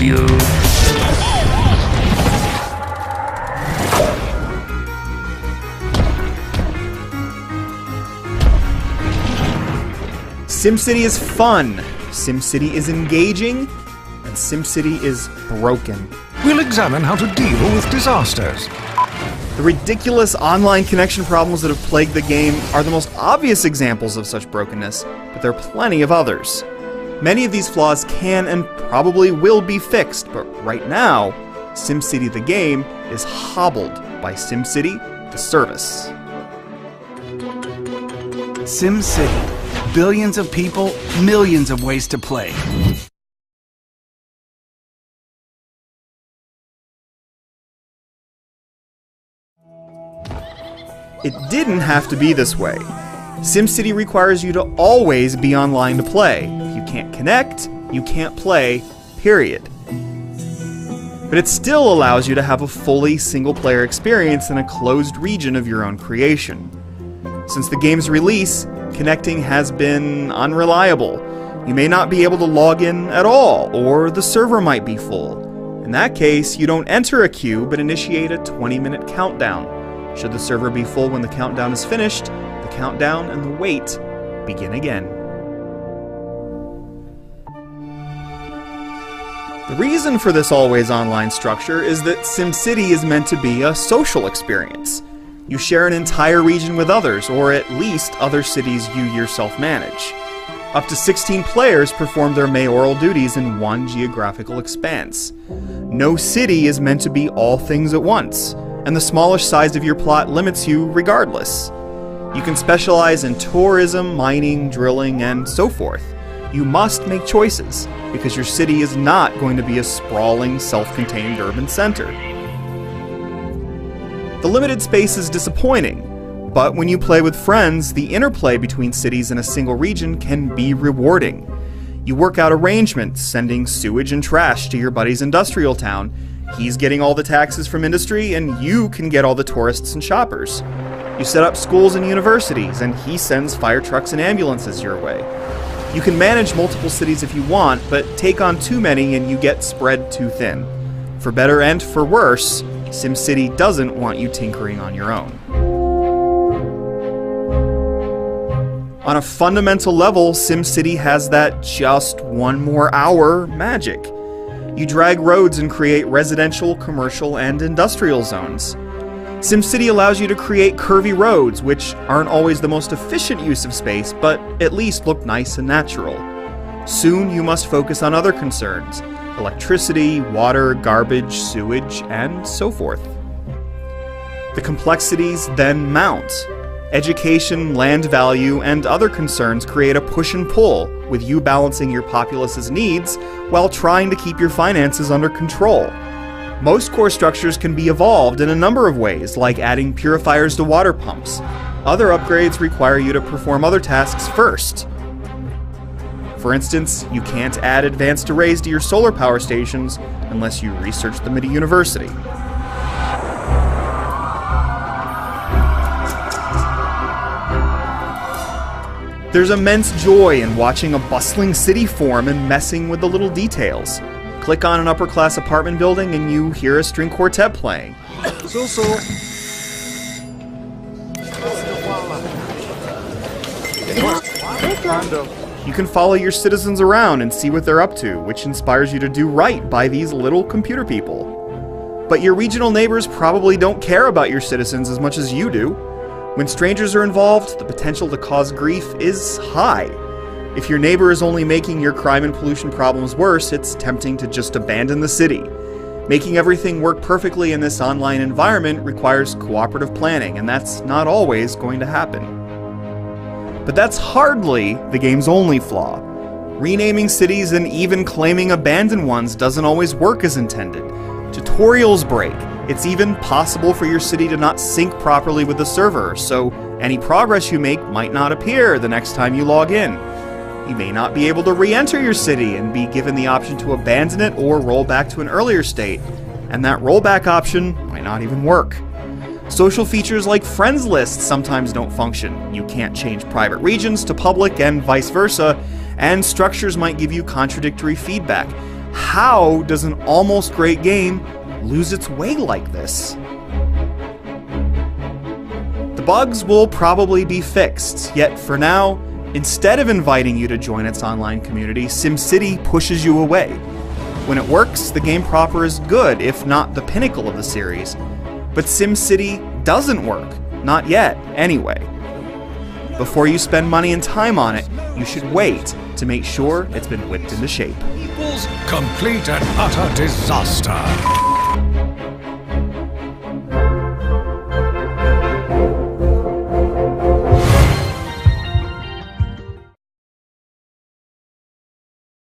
you. SimCity is fun, SimCity is engaging, and SimCity is broken. We'll examine how to deal with disasters. The ridiculous online connection problems that have plagued the game are the most obvious examples of such brokenness, but there are plenty of others. Many of these flaws can and probably will be fixed, but right now, SimCity the game is hobbled by SimCity the service. SimCity. Billions of people, millions of ways to play. It didn't have to be this way. SimCity requires you to always be online to play. If you can't connect, you can't play, period. But it still allows you to have a fully single-player experience in a closed region of your own creation. Since the game's release, connecting has been unreliable. You may not be able to log in at all, or the server might be full. In that case, you don't enter a queue, but initiate a 20-minute countdown. Should the server be full when the countdown is finished, the countdown and the wait begin again. The reason for this always online structure is that SimCity is meant to be a social experience. You share an entire region with others, or at least other cities you yourself manage. Up to 16 players perform their mayoral duties in one geographical expanse. No city is meant to be all things at once, and the smaller size of your plot limits you regardless. You can specialize in tourism, mining, drilling, and so forth. You must make choices, because your city is not going to be a sprawling, self-contained urban center. The limited space is disappointing, but when you play with friends, the interplay between cities in a single region can be rewarding. You work out arrangements, sending sewage and trash to your buddy's industrial town. He's getting all the taxes from industry, and you can get all the tourists and shoppers. You set up schools and universities, and he sends fire trucks and ambulances your way. You can manage multiple cities if you want, but take on too many and you get spread too thin. For better and for worse, SimCity doesn't want you tinkering on your own. On a fundamental level, SimCity has that just one more hour magic. You drag roads and create residential, commercial, and industrial zones. SimCity allows you to create curvy roads, which aren't always the most efficient use of space, but at least look nice and natural. Soon you must focus on other concerns: electricity, water, garbage, sewage, and so forth. The complexities then mount. Education, land value, and other concerns create a push and pull, with you balancing your populace's needs while trying to keep your finances under control. Most core structures can be evolved in a number of ways, like adding purifiers to water pumps. Other upgrades require you to perform other tasks first. For instance, you can't add advanced arrays to your solar power stations unless you research them at a university. There's immense joy in watching a bustling city form and messing with the little details. Click on an upper-class apartment building and you hear a string quartet playing. You can follow your citizens around and see what they're up to, which inspires you to do right by these little computer people. But your regional neighbors probably don't care about your citizens as much as you do. When strangers are involved, the potential to cause grief is high. If your neighbor is only making your crime and pollution problems worse, it's tempting to just abandon the city. Making everything work perfectly in this online environment requires cooperative planning, and that's not always going to happen. But that's hardly the game's only flaw. Renaming cities and even claiming abandoned ones doesn't always work as intended. Tutorials break. It's even possible for your city to not sync properly with the server, so any progress you make might not appear the next time you log in. You may not be able to re-enter your city and be given the option to abandon it or roll back to an earlier state, and that rollback option might not even work. Social features like friends lists sometimes don't function. You can't change private regions to public and vice versa, and structures might give you contradictory feedback. How does an almost great game lose its way like this? The bugs will probably be fixed, yet for now, instead of inviting you to join its online community, SimCity pushes you away. When it works, the game proper is good, if not the pinnacle of the series. But SimCity doesn't work. Not yet, anyway. Before you spend money and time on it, you should wait to make sure it's been whipped into shape. Complete and utter disaster.